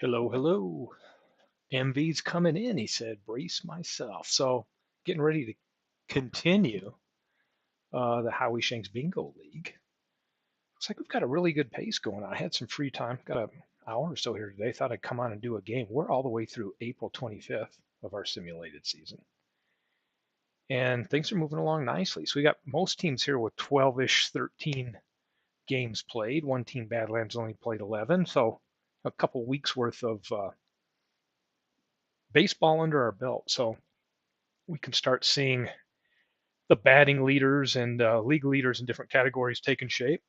Hello, hello. MV's coming in, he said. Brace myself. So, getting ready to continue the Howie Shanks Bingo League. Looks like we've got a really good pace going on. I had some free time, got an hour or so here today. Thought I'd come on and do a game. We're all the way through April 25th of our simulated season. And things are moving along nicely. So, we got most teams here with 12 ish, 13 games played. One team, Badlands, only played 11. So, a couple weeks worth of baseball under our belt. So, we can start seeing the batting leaders and league leaders in different categories taking shape.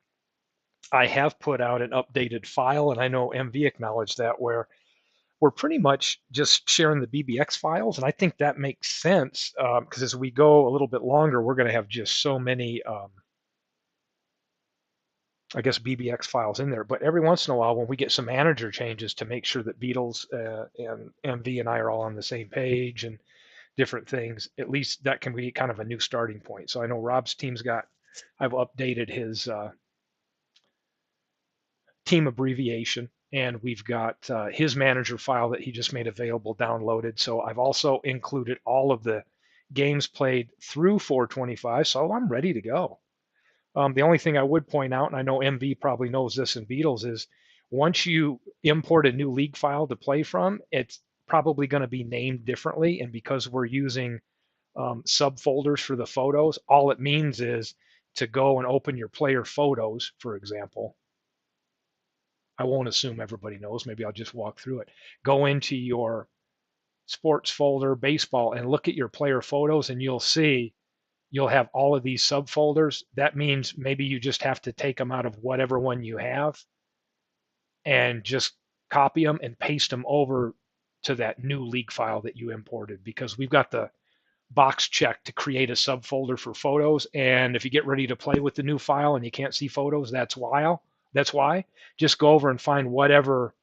I have put out an updated file, and I know MV acknowledged that, where we're pretty much just sharing the BBX files, and I think that makes sense because as we go a little bit longer, we're going to have just so many, I guess, BBX files in there. But every once in a while, when we get some manager changes to make sure that Beatles and MV and I are all on the same page and different things, at least that can be kind of a new starting point. So I know Rob's team's got, I've updated his team abbreviation, and we've got his manager file that he just made available downloaded. So I've also included all of the games played through 425, so I'm ready to go. The only thing I would point out, and I know MV probably knows this in Beatles, is once you import a new league file to play from, it's probably going to be named differently. And because we're using subfolders for the photos, all it means is to go and open your player photos, for example. I won't assume everybody knows. Maybe I'll just walk through it. Go into your sports folder, baseball, and look at your player photos, and you'll see you'll have all of these subfolders. That means maybe you just have to take them out of whatever one you have and just copy them and paste them over to that new league file that you imported, because we've got the box check to create a subfolder for photos. And if you get ready to play with the new file and you can't see photos, that's why. Just go over and find whatever,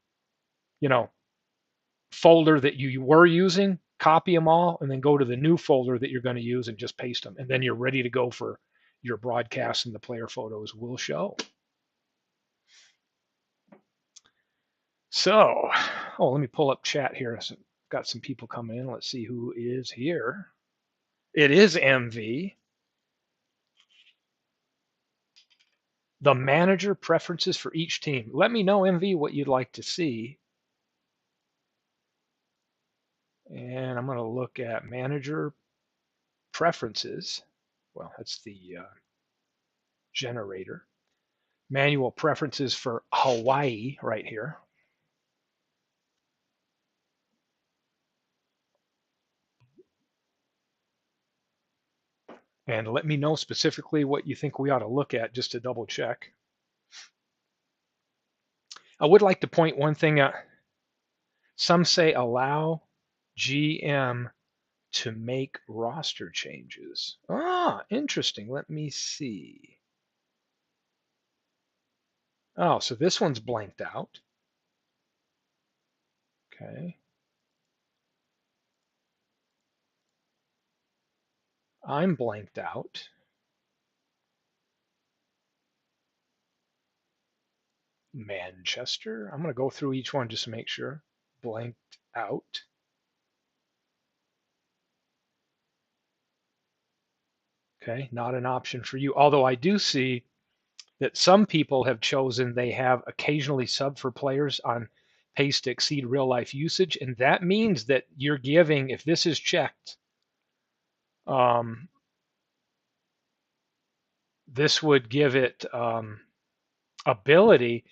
you know, folder that you were using, copy them all, and then go to the new folder that you're going to use and just paste them. And then you're ready to go for your broadcast, and the player photos will show. So, let me pull up chat here. So got some people coming in. Let's see who is here. It is MV. The manager preferences for each team. Let me know, MV, what you'd like to see. And I'm going to look at manager preferences. Well, that's the generator. Manual preferences for Hawaii right here. And let me know specifically what you think we ought to look at, just to double check. I would like to point one thing out. Some say allow GM to make roster changes. Ah, interesting. Let me see. Oh, so this one's blanked out. Okay. I'm blanked out. Manchester. I'm going to go through each one just to make sure. Blanked out. Okay, not an option for you. Although I do see that some people have chosen they have occasionally sub for players on pace to exceed real life usage. And that means that you're giving, if this is checked, this would give it ability.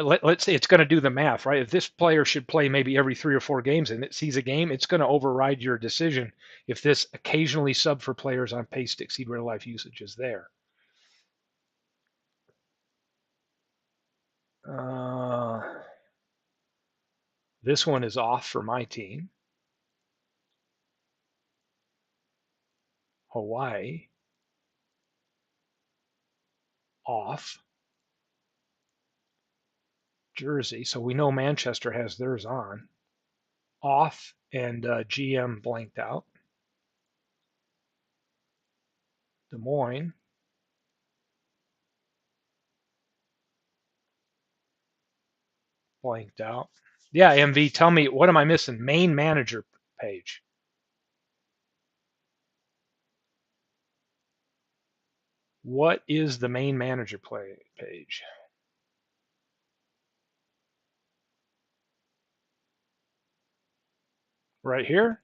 Let's say it's going to do the math, right? If this player should play maybe every 3 or 4 games and it sees a game, it's going to override your decision if this occasionally sub for players on pace to exceed real life usage is there. This one is off for my team. Hawaii, off. Jersey, so we know Manchester has theirs on. Off, and GM blanked out. Des Moines, blanked out. Yeah, MV, tell me, what am I missing? Main manager page. What is the main manager page? Right here?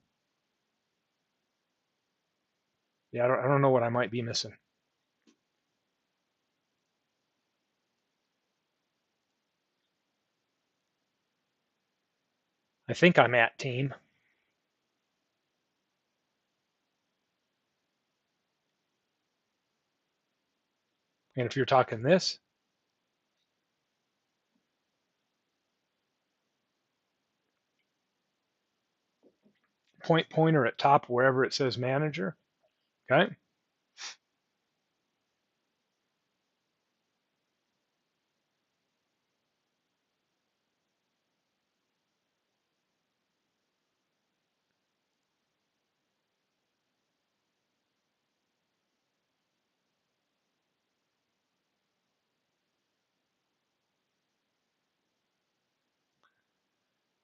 Yeah, I don't know what I might be missing. I think I'm at team. And if you're talking this, pointer at top wherever it says manager. Okay.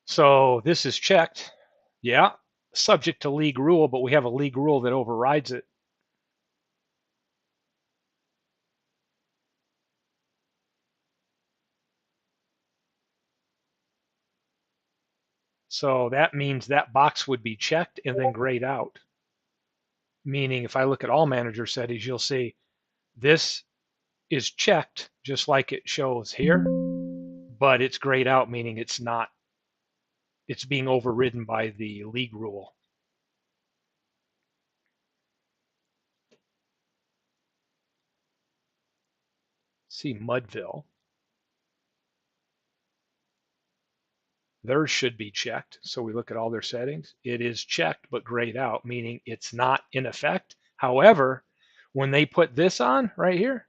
So this is checked. Yeah. Subject to league rule, but we have a league rule that overrides it. So that means that box would be checked and then grayed out. Meaning if I look at all manager settings, you'll see this is checked just like it shows here, but it's grayed out, meaning it's not, it's being overridden by the league rule. See Mudville. Theirs should be checked. So we look at all their settings. It is checked but grayed out, meaning it's not in effect. However, when they put this on right here,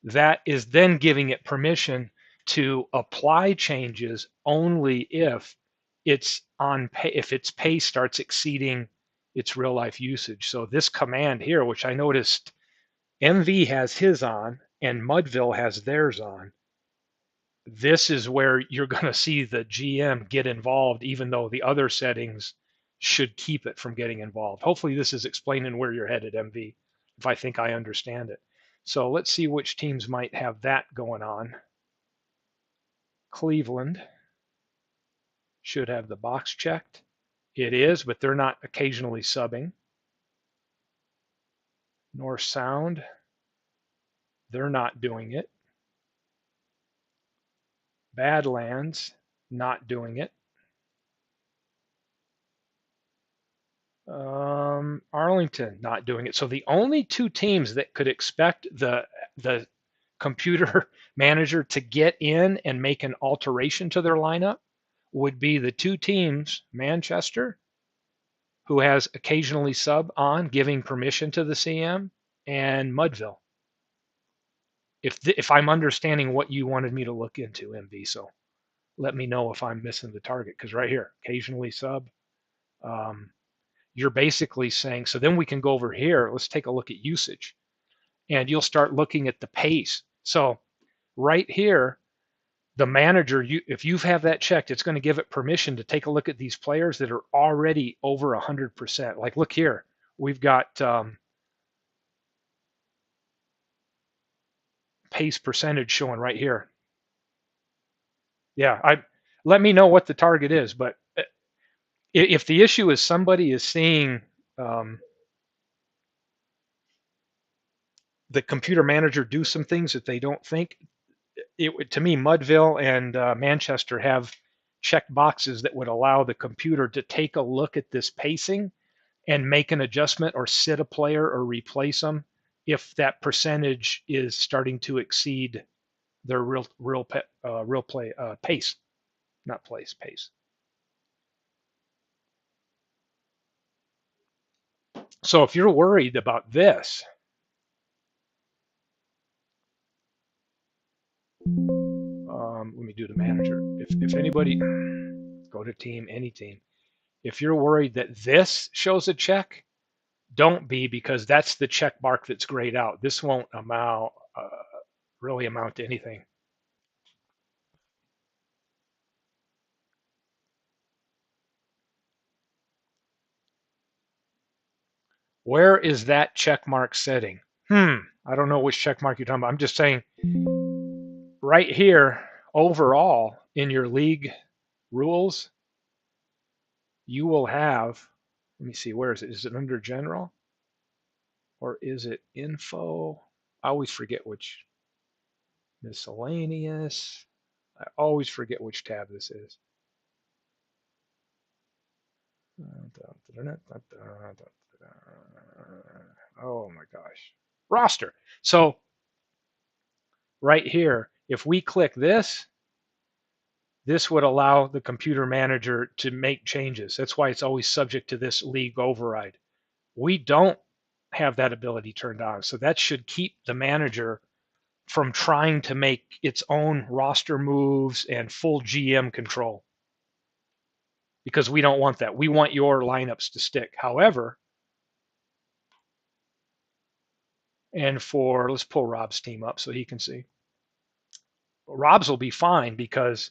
that is then giving it permission to apply changes only if it's on pay, if its pace starts exceeding its real life usage. So this command here, which I noticed MV has his on and Mudville has theirs on, this is where you're going to see the GM get involved, even though the other settings should keep it from getting involved. Hopefully this is explaining where you're headed, MV, if I think I understand it. So let's see which teams might have that going on. Cleveland should have the box checked. It is, but they're not occasionally subbing. North Sound, they're not doing it. Badlands, not doing it. Arlington not doing it. So the only two teams that could expect the computer manager to get in and make an alteration to their lineup would be the two teams, Manchester, who has occasionally sub on, giving permission to the CM, and Mudville. If I'm understanding what you wanted me to look into, MV, so let me know if I'm missing the target, because right here, occasionally sub. Um, you're basically saying, so then we can go over here. Let's take a look at usage, and you'll start looking at the pace. So right here, the manager, if you have that checked, it's going to give it permission to take a look at these players that are already over 100%. Like look here, we've got pace percentage showing right here. Yeah, let me know what the target is, but if the issue is somebody is seeing um, the computer manager do some things that they don't think, to me, Mudville and Manchester have checked boxes that would allow the computer to take a look at this pacing and make an adjustment or sit a player or replace them if that percentage is starting to exceed their real play pace, not place, pace. So if you're worried about this, let me do the manager. If anybody, go to team, any team. If you're worried that this shows a check, don't be, because that's the check mark that's grayed out. This won't really amount to anything. Where is that check mark setting? I don't know which check mark you're talking about. I'm just saying right here, overall in your league rules, you will have, let me see, where is it? Is it under general or is it info? I always forget which, miscellaneous. I always forget which tab this is. Oh my gosh. Roster. So right here, if we click this, this would allow the computer manager to make changes. That's why it's always subject to this league override. We don't have that ability turned on. So that should keep the manager from trying to make its own roster moves and full GM control, because we don't want that. We want your lineups to stick. However, and for, let's pull Rob's team up so he can see. Rob's will be fine because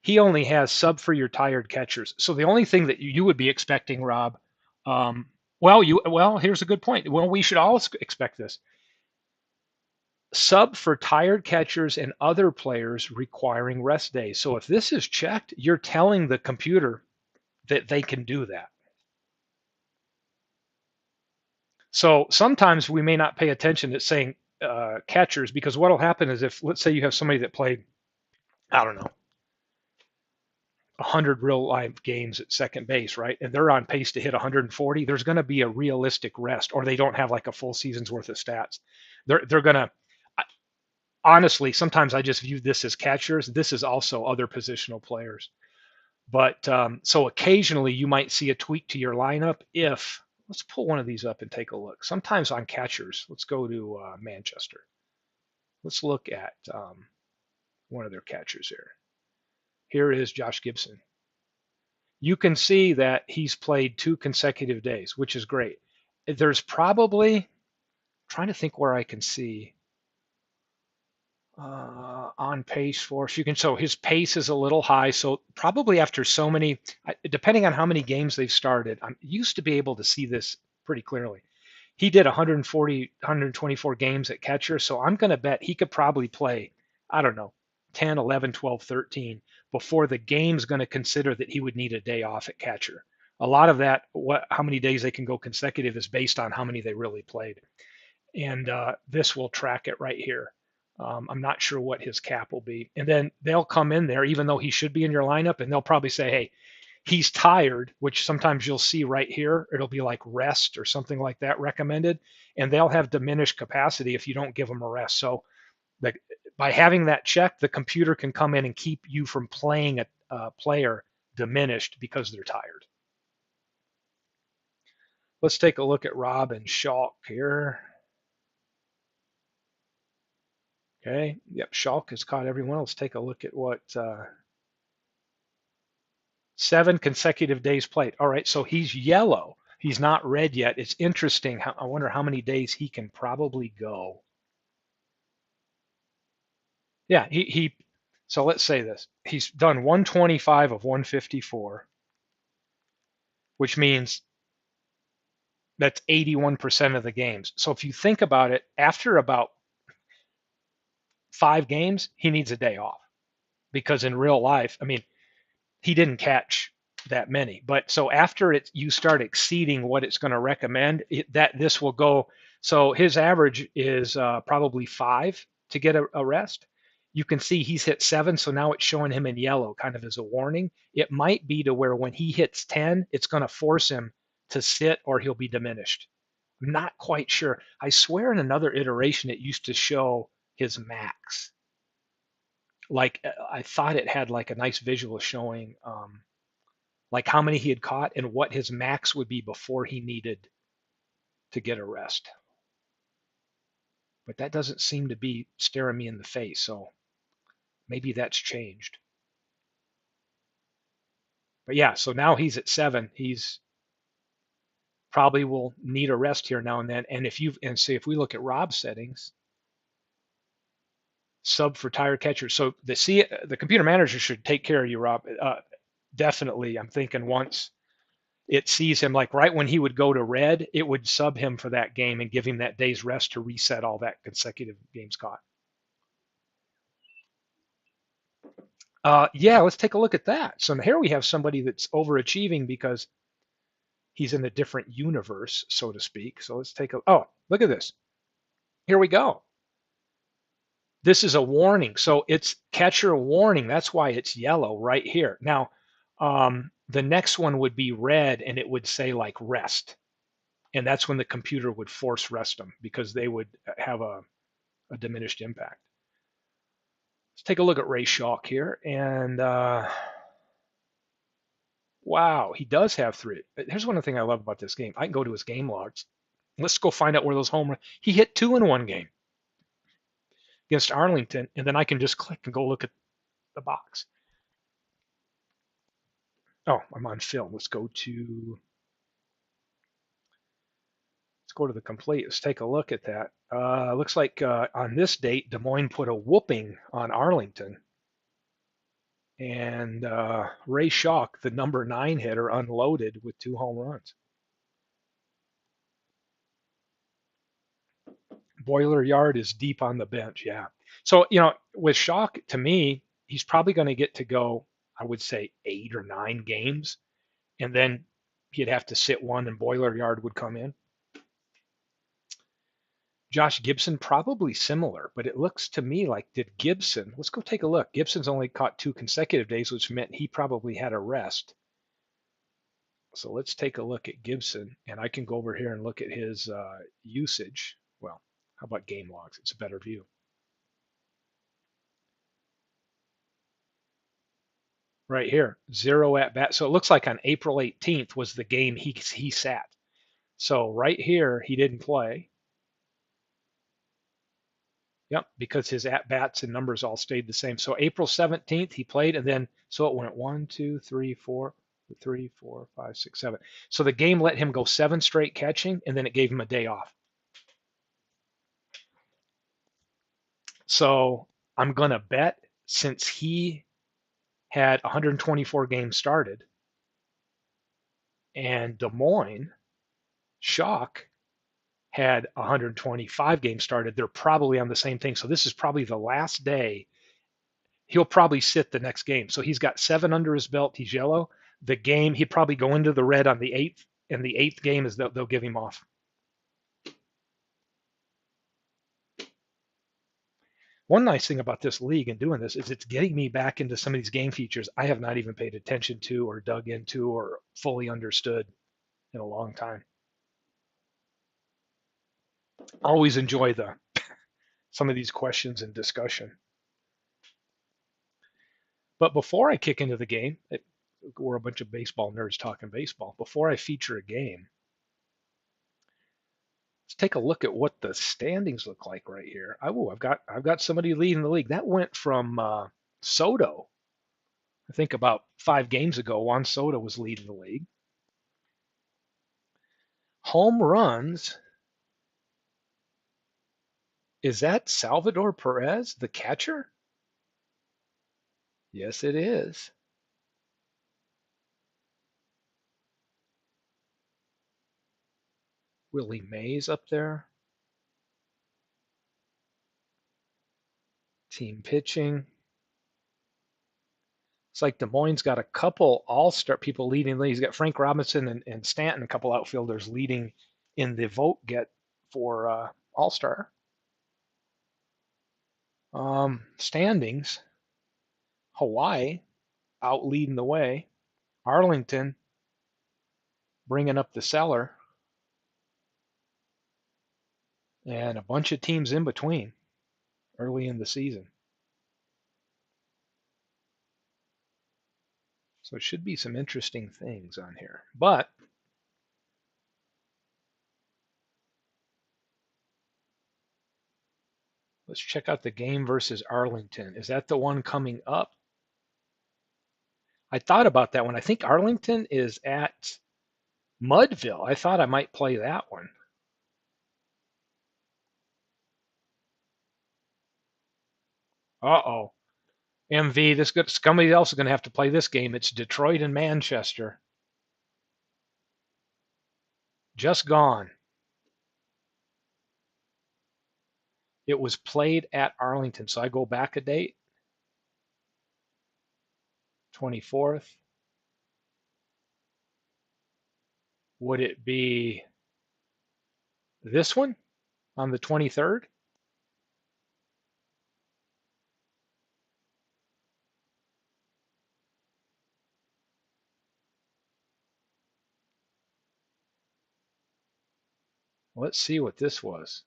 he only has sub for your tired catchers. So the only thing that you would be expecting, Rob, um, well, here's a good point. Well, we should all expect this. Sub for tired catchers and other players requiring rest days. So if this is checked, you're telling the computer that they can do that. So sometimes we may not pay attention to saying catchers, because what will happen is, if, let's say you have somebody that played, I don't know, 100 real life games at second base, right? And they're on pace to hit 140. There's going to be a realistic rest, or they don't have like a full season's worth of stats. They're going to, honestly, sometimes I just view this as catchers. This is also other positional players. But so occasionally you might see a tweak to your lineup if, let's pull one of these up and take a look. Sometimes on catchers, let's go to Manchester. Let's look at one of their catchers here. Here is Josh Gibson. You can see that he's played 2 consecutive days, which is great. There's probably, I'm trying to think where I can see on pace for, so you can, so his pace is a little high. So probably after so many, depending on how many games they've started, I used to be able to see this pretty clearly. He did 140, 124 games at catcher. So I'm going to bet he could probably play, I don't know, 10, 11, 12, 13 before the game's going to consider that he would need a day off at catcher. A lot of that, how many days they can go consecutive, is based on how many they really played. And this will track it right here. I'm not sure what his cap will be. And then they'll come in there, even though he should be in your lineup, and they'll probably say, hey, he's tired, which sometimes you'll see right here. It'll be like rest or something like that recommended. And they'll have diminished capacity if you don't give them a rest. So the, by having that checked, the computer can come in and keep you from playing a player diminished because they're tired. Let's take a look at Rob and Schalk here. Okay, yep, Schalk has caught everyone. Let's take a look at what 7 consecutive days played. All right, so he's yellow. He's not red yet. It's interesting. I wonder how many days he can probably go. Yeah, he so let's say this. He's done 125 of 154, which means that's 81% of the games. So if you think about it, after about 5 games, he needs a day off, because in real life, I mean, he didn't catch that many. But so after it, you start exceeding what it's going to recommend, that this will go. So his average is probably 5 to get a rest. You can see he's hit 7, so now it's showing him in yellow, kind of as a warning. It might be to where when he hits 10, it's going to force him to sit, or he'll be diminished. I'm not quite sure. I swear in another iteration it used to show his max. Like I thought it had like a nice visual showing like how many he had caught and what his max would be before he needed to get a rest. But that doesn't seem to be staring me in the face, so maybe that's changed. But yeah, so now he's at 7. He's probably will need a rest here now and then. And if you and say if we look at Rob's settings, sub for tired catcher. So the computer manager should take care of you, Rob. Definitely, I'm thinking once. it sees him like right when he would go to red, it would sub him for that game and give him that day's rest to reset all that consecutive games caught. Yeah, let's take a look at that. So here we have somebody that's overachieving because he's in a different universe, so to speak. So let's take a, oh, look at this. Here we go. This is a warning. So it's catcher warning. That's why it's yellow right here. Now, the next one would be red and it would say like rest. And that's when the computer would force rest them because they would have a diminished impact. Let's take a look at Ray Schalk here. And wow, he does have three. Here's one thing I love about this game. I can go to his game logs. Let's go find out where those home runs. He hit two in one game against Arlington, and then I can just click and go look at the box. Oh, I'm on film. Let's go to the complete. Let's take a look at that. Looks like on this date, Des Moines put a whooping on Arlington. And Ray Schalk, the number 9 hitter, unloaded with 2 home runs. Boiler Yard is deep on the bench, yeah. So, with Schalk, to me, he's probably going to get to go, I would say, 8 or 9 games. And then he'd have to sit one and Boiler Yard would come in. Josh Gibson, probably similar, but it looks to me like did Gibson, let's go take a look. Gibson's only caught 2 consecutive days, which meant he probably had a rest. So let's take a look at Gibson, and I can go over here and look at his usage. Well, how about game logs? It's a better view. Right here, 0 at bat. So it looks like on April 18th was the game he sat. So right here, he didn't play. Yep, because his at bats and numbers all stayed the same. So April 17th, he played, and then so it went 1, 2, 3, 4, 3, 4, 5, 6, 7. So the game let him go 7 straight catching, and then it gave him a day off. So I'm going to bet since he had 124 games started and Des Moines, Schalk, had 125 games started, they're probably on the same thing. So this is probably the last day. He'll probably sit the next game. So he's got 7 under his belt. He's yellow. The game, he'd probably go into the red on the 8th, and the 8th game is they'll give him off. One nice thing about this league and doing this is it's getting me back into some of these game features I have not even paid attention to or dug into or fully understood in a long time. Always enjoy some of these questions and discussion. But before I kick into the game, we're a bunch of baseball nerds talking baseball. Before I feature a game, let's take a look at what the standings look like right here. I've got somebody leading the league. That went from Soto. I think about 5 games ago, Juan Soto was leading the league. Home runs. Is that Salvador Perez, the catcher? Yes, it is. Willie Mays up there. Team pitching. It's like Des Moines got a couple all-star people leading the league. He's got Frank Robinson and Stanton, a couple outfielders leading in the vote get for all-star. Standings. Hawaii out leading the way. Arlington bringing up the cellar. And a bunch of teams in between early in the season. So it should be some interesting things on here. But let's check out the game versus Arlington. Is that the one coming up? I thought about that one. I think Arlington is at Mudville. I thought I might play that one. Uh-oh. MV, somebody else is going to have to play this game. It's Detroit and Manchester. just gone. It was played at Arlington. So I go back a date, 24th. Would it be this one on the 23rd? Let's see what this was.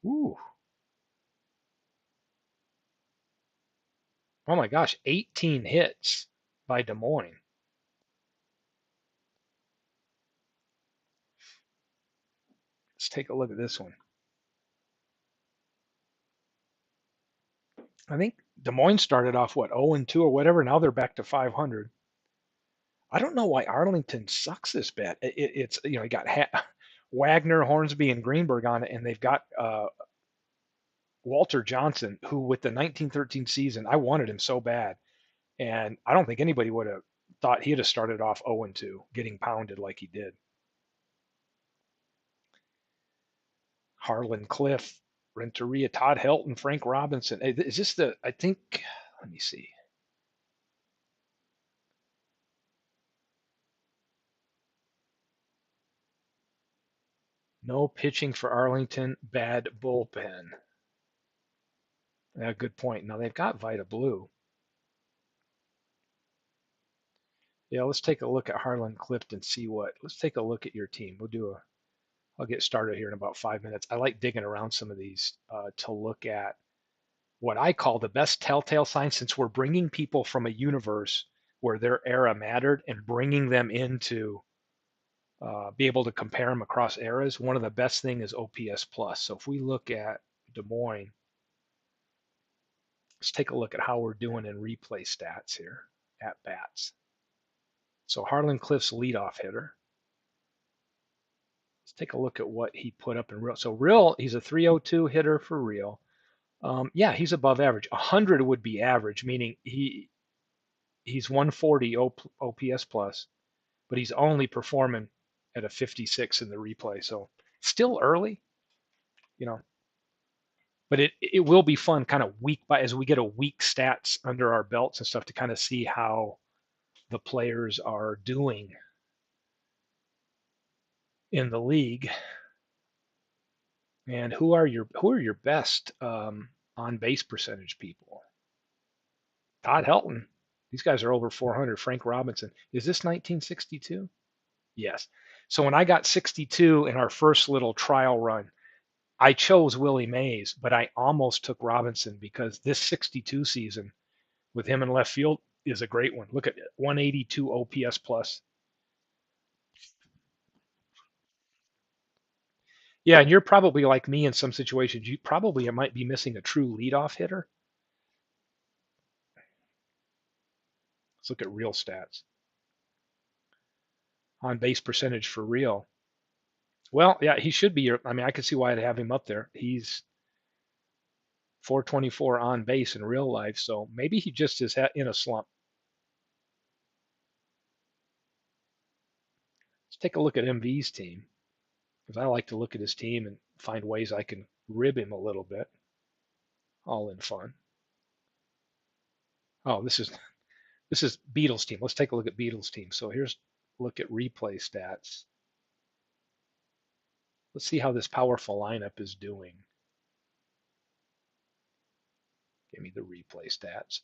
Ooh. Oh my gosh, 18 hits by Des Moines. Let's take a look at this one. I think Des Moines started off what 0-2 or whatever. Now they're back to 500. I don't know why Arlington sucks this bad. It's you got Wagner, Hornsby, and Greenberg on it, and they've got Walter Johnson, who with the 1913 season, I wanted him so bad, and I don't think anybody would have thought he'd have started off 0-2, getting pounded like he did. Harlan Cliff, Renteria, Todd Helton, Frank Robinson. Is this the? I think. Let me see. No pitching for Arlington. Bad bullpen. Yeah, good point. Now they've got Vita Blue. Yeah, let's take a look at Harlan Clift and see what. Let's take a look at your team. I'll get started here in about 5 minutes. I like digging around some of these to look at what I call the best telltale sign, since we're bringing people from a universe where their era mattered and bringing them into be able to compare them across eras. One of the best thing is OPS plus. So if we look at Des Moines, let's take a look at how we're doing in replay stats here at bats. So Harlan Cliff's leadoff hitter. Let's take a look at what he put up in real. So real, he's a 302 hitter for real. Yeah, he's above average. 100 would be average, meaning he's 140 OPS plus, but he's only performing at a 56 in the replay. So still early, you know, but it will be fun kind of week by as we get a week stats under our belts and stuff to kind of see how the players are doing in the league and who are your best on base percentage people. Todd Helton, these guys are over 400. Frank Robinson, is this 1962? Yes. So when I got 62 in our first little trial run, I chose Willie Mays, but I almost took Robinson because this 62 season with him in left field is a great one. Look at it, 182 OPS plus. Yeah, and you're probably like me in some situations. You probably might be missing a true leadoff hitter. Let's look at real stats. On base percentage for real. Well, yeah, he should be. I mean, I can see why I'd have him up there. He's 424 on base in real life, so maybe he just is in a slump. Let's take a look at MV's team because I like to look at his team and find ways I can rib him a little bit. All in fun. Oh, this is Beatles team. Let's take a look at Beatles team. So here's look at replay stats. Let's see how this powerful lineup is doing. Give me the replay stats.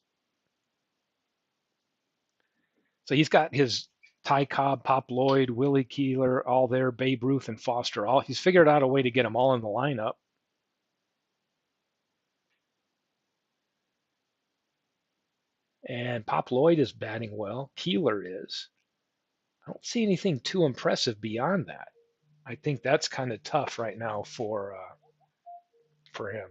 So he's got his Ty Cobb, Pop Lloyd, Willie Keeler, all there, Babe Ruth and Foster. All he's figured out a way to get them all in the lineup. And Pop Lloyd is batting well. Keeler is. I don't see anything too impressive beyond that. I think that's kind of tough right now for him.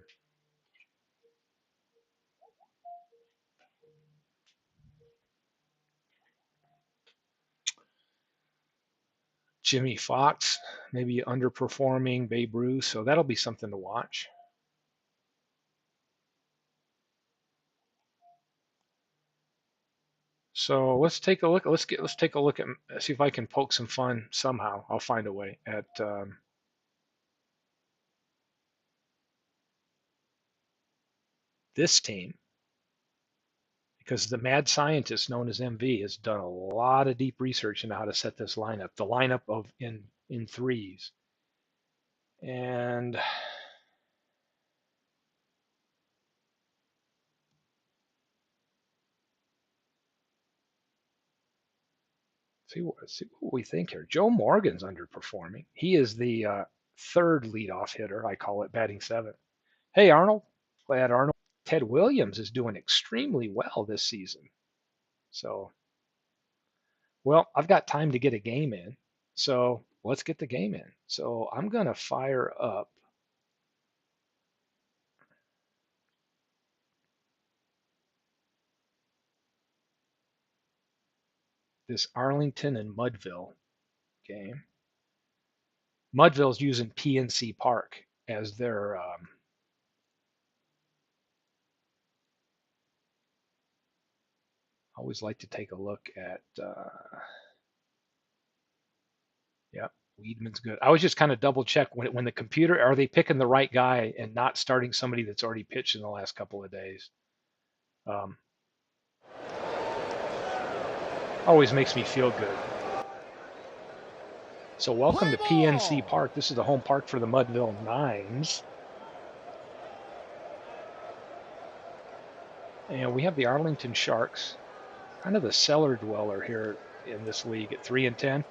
Jimmy Fox, maybe underperforming Babe Ruth, so that'll be something to watch. So let's take a look. Let's take a look at see if I can poke some fun somehow. I'll find a way at this team because the mad scientist known as MV has done a lot of deep research into how to set this lineup. The lineup of in threes, and see what we think here. Joe Morgan's underperforming. He is the third leadoff hitter. I call it batting seventh. Hey Arnold, glad Arnold. Ted Williams is doing extremely well this season. So, well, I've got time to get a game in. So let's get the game in. So I'm going to fire up this Arlington and Mudville game. Mudville's using PNC Park as their I always like to take a look at yeah, Weedman's good. I was just kind of double check when the computer, are they picking the right guy and not starting somebody that's already pitched in the last couple of days? Um, always makes me feel good. So welcome to PNC Park. This is the home park for the Mudville Nines. And we have the Arlington Sharks, kind of the cellar dweller here in this league at 3-10,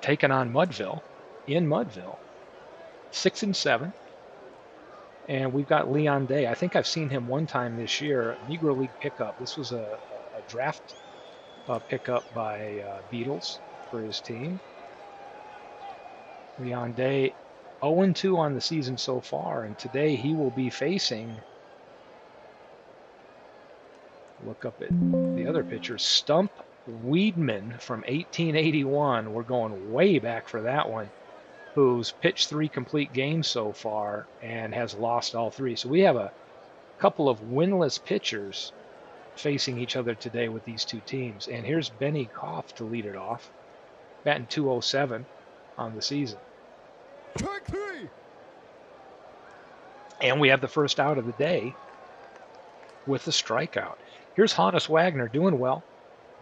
taking on Mudville in Mudville, 6-7. And we've got Leon Day. I think I've seen him one time this year, Negro League pickup. This was a draft pickup by Beatles for his team. Leon Day, 0-2 on the season so far, and today he will be facing, look up at the other pitcher, Stump Weedman from 1881. We're going way back for that one, who's pitched 3 complete games so far and has lost all 3. So we have a couple of winless pitchers facing each other today with these two teams. And here's Benny Koff to lead it off, batting .207 on the season. Track 3. And we have the first out of the day with the strikeout. Here's Hannes Wagner doing well,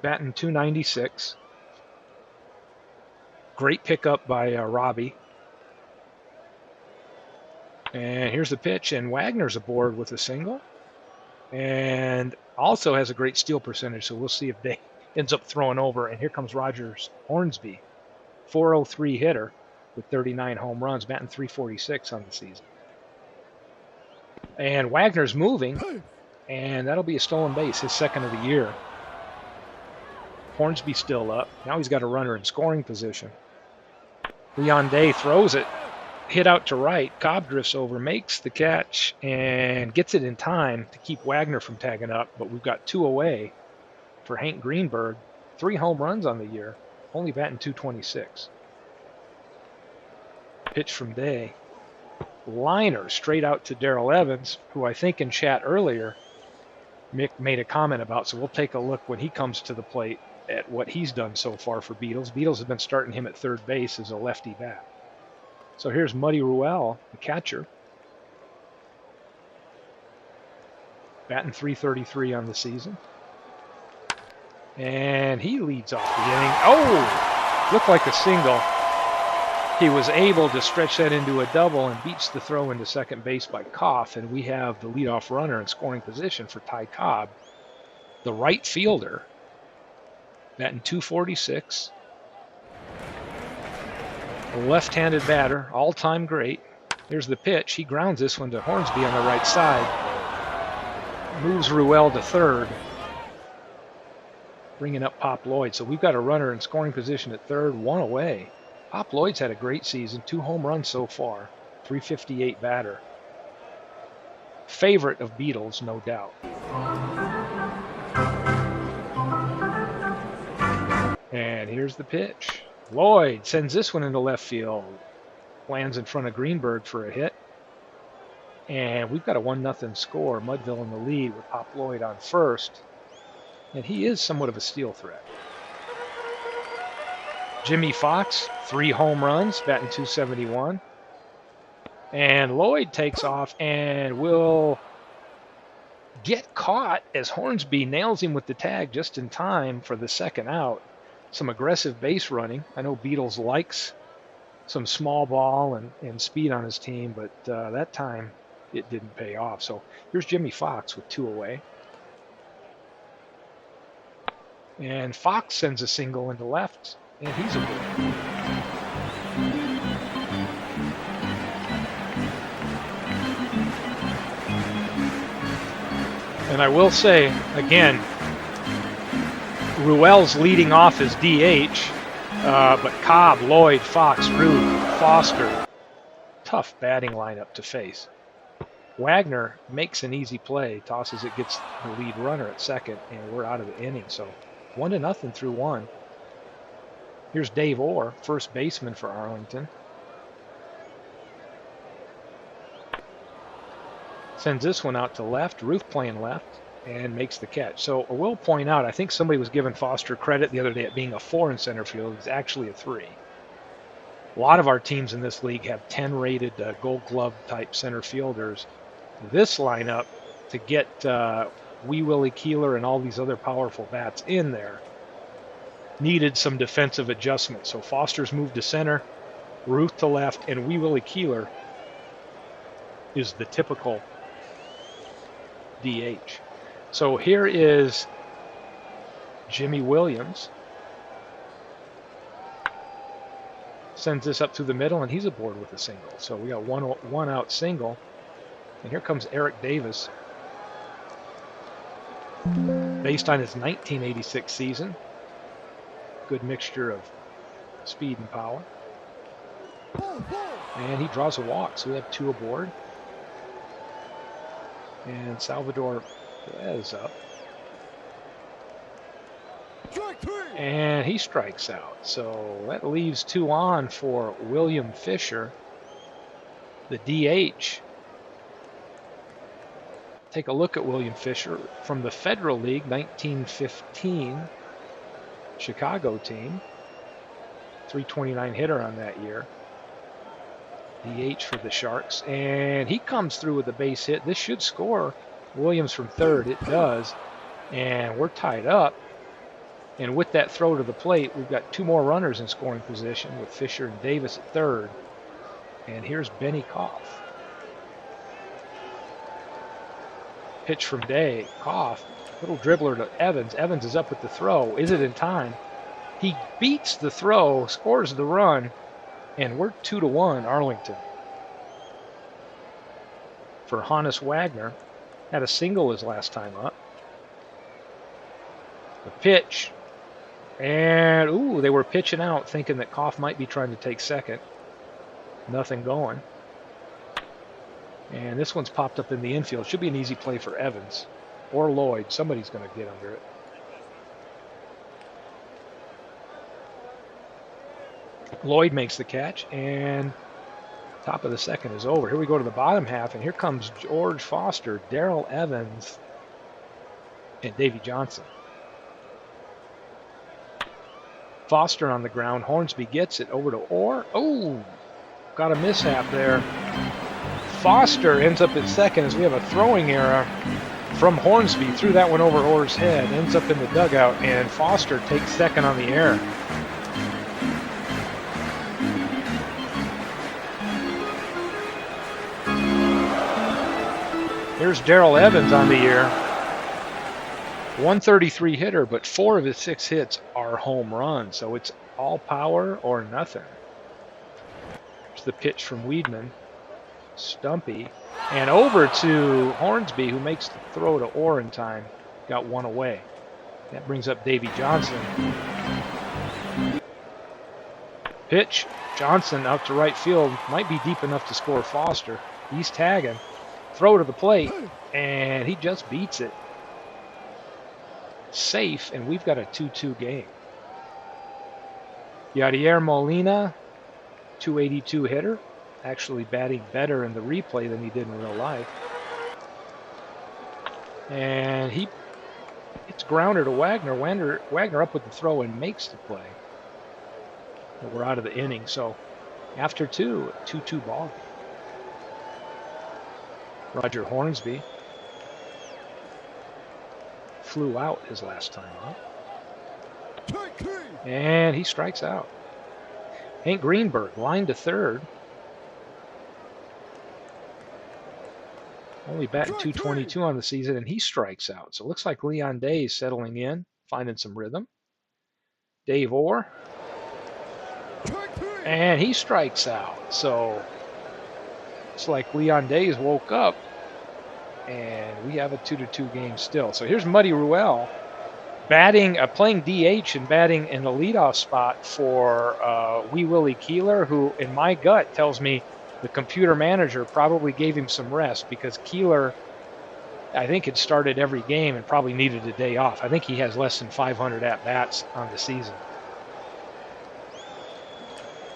batting .296. Great pickup by Robbie. And here's the pitch, and Wagner's aboard with a single. And also has a great steal percentage, so we'll see if they ends up throwing over. And here comes Rogers Hornsby, 403 hitter with 39 home runs, batting .346 on the season. And Wagner's moving, and that'll be a stolen base, his second of the year. Hornsby still up. Now he's got a runner in scoring position. Leon Day throws it, hit out to right. Cobb drifts over, makes the catch, and gets it in time to keep Wagner from tagging up. But we've got 2 away for Hank Greenberg. 3 home runs on the year, only batting .226. Pitch from Day. Liner straight out to Darrell Evans, who I think in chat earlier Mick made a comment about, so we'll take a look when he comes to the plate at what he's done so far for Beatles. Beatles have been starting him at third base as a lefty bat. So here's Muddy Ruel, the catcher, batting .333 on the season. And he leads off the inning. Oh, looked like a single. He was able to stretch that into a double and beats the throw into second base by Koff, and we have the leadoff runner in scoring position for Ty Cobb, the right fielder, batting .246. A left-handed batter, all-time great. Here's the pitch. He grounds this one to Hornsby on the right side. Moves Ruel to third, bringing up Pop Lloyd. So we've got a runner in scoring position at third, 1 away. Pop Lloyd's had a great season, 2 home runs so far, .358 batter. Favorite of Beatles, no doubt. And here's the pitch. Lloyd sends this one into left field. Lands in front of Greenberg for a hit. And we've got a 1-0 score. Mudville in the lead with Pop Lloyd on first. And he is somewhat of a steal threat. Jimmy Fox, 3 home runs, batting .271. And Lloyd takes off and will get caught as Hornsby nails him with the tag just in time for the second out. Some aggressive base running. I know Beatles likes some small ball and speed on his team, but that time it didn't pay off. So here's Jimmy Fox with 2 away. And Fox sends a single into left, and he's a ball. And I will say, again, Ruel's leading off as DH, but Cobb, Lloyd, Fox, Ruth, Foster, tough batting lineup to face. Wagner makes an easy play, tosses it, gets the lead runner at second, and we're out of the inning. So 1-0 through 1. Here's Dave Orr, first baseman for Arlington. Sends this one out to left, Ruth playing left, and makes the catch. So I will point out, I think somebody was giving Foster credit the other day at being a 4 in center field. He's actually a 3. A lot of our teams in this league have 10 rated Gold Glove type center fielders. This lineup, to get Wee Willie Keeler and all these other powerful bats in there, needed some defensive adjustment. So Foster's moved to center, Ruth to left, and Wee Willie Keeler is the typical DH. So here is Jimmy Williams. Sends this up through the middle, and he's aboard with a single. So we got one out single. And here comes Eric Davis. Based on his 1986 season. Good mixture of speed and power. And he draws a walk, so we have 2 aboard. And Salvador is up. And he strikes out. So that leaves 2 on for William Fisher, the DH. Take a look at William Fisher from the Federal League, 1915 Chicago team. 329 hitter on that year. DH for the Sharks, and he comes through with a base hit. This should score Williams from third. It does, and we're tied up. And with that throw to the plate, we've got 2 more runners in scoring position with Fisher and Davis at third. And here's Benny Koff. Pitch from Day. Koff, little dribbler to Evans. Evans is up with the throw. Is it in time? He beats the throw, scores the run, and we're 2-1 Arlington. For Hannes Wagner, had a single his last time up. The pitch, and ooh, they were pitching out thinking that Koff might be trying to take second. Nothing going. And this one's popped up in the infield. Should be an easy play for Evans or Lloyd. Somebody's going to get under it. Lloyd makes the catch, and top of the second is over. Here we go to the bottom half, and here comes George Foster, Darrell Evans, and Davey Johnson. Foster on the ground. Hornsby gets it over to Orr. Oh, got a mishap there. Foster ends up at second as we have a throwing error from Hornsby. Threw that one over Orr's head. Ends up in the dugout, and Foster takes second on the error. Here's Darrell Evans on the year. 133 hitter, but 4 of his 6 hits are home runs. So it's all power or nothing. Here's the pitch from Weedman. Stumpy. And over to Hornsby, who makes the throw to Orr in time. Got 1 away. That brings up Davey Johnson. Pitch. Johnson out to right field. Might be deep enough to score Foster. He's tagging. Throw to the plate, and he just beats it. Safe, and we've got a 2-2 game. Yadier Molina, 282 hitter, actually batting better in the replay than he did in real life. And he It's grounder to Wagner. Wagner up with the throw and makes the play. But we're out of the inning. So after 2, 2-2 ball game. Roger Hornsby flew out his last time up. And he strikes out. Hank Greenberg, line to third. Only batting .222 on the season, and he strikes out. So it looks like Leon Day is settling in, finding some rhythm. Dave Orr. And he strikes out. So it's like Leon Days woke up, and we have a 2-2 game still. So here's Muddy Ruel batting, playing DH and batting in the leadoff spot for Wee Willie Keeler, who in my gut tells me the computer manager probably gave him some rest because Keeler, I think, had started every game and probably needed a day off. I think he has less than 500 at-bats on the season.